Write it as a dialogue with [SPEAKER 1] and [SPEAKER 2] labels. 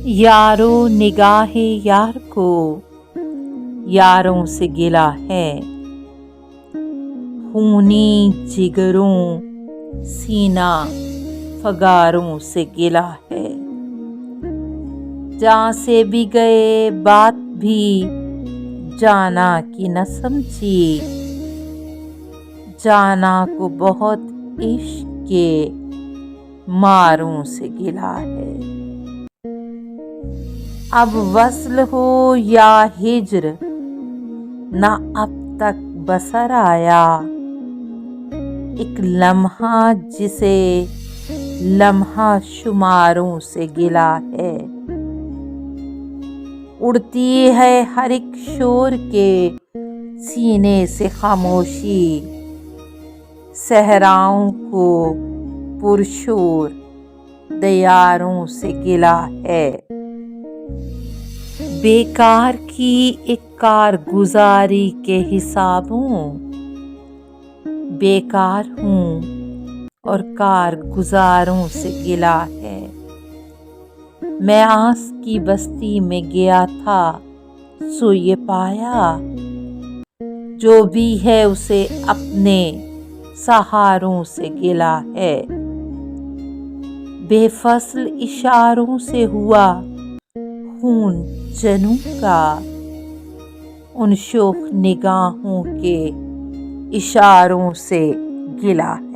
[SPEAKER 1] یارو نگاہ یار کو یاروں سے گلا ہے، خونی جگروں سینہ فگاروں سے گلا ہے۔ جاں سے بھی گئے بات بھی جانا کی نہ سمجھی، جانا کو بہت عشق کے ماروں سے گلا ہے۔ اب وصل ہو یا ہجر نہ اب تک بسر آیا، ایک لمحہ جسے لمحہ شماروں سے گلا ہے۔ اڑتی ہے ہر ایک شور کے سینے سے خاموشی، صحراؤں کو پرشور دیاروں سے گلا ہے۔ بیکار کی ایک کارگزاری کے حسابوں، بیکار ہوں اور کارگزاروں سے گلا ہے۔ میں آس کی بستی میں گیا تھا سو یہ پایا، جو بھی ہے اسے اپنے سہاروں سے گلا ہے۔ بے فصل اشاروں سے ہوا خون جنوں کا، ان شوخ نگاہوں کے اشاروں سے گلا ہے۔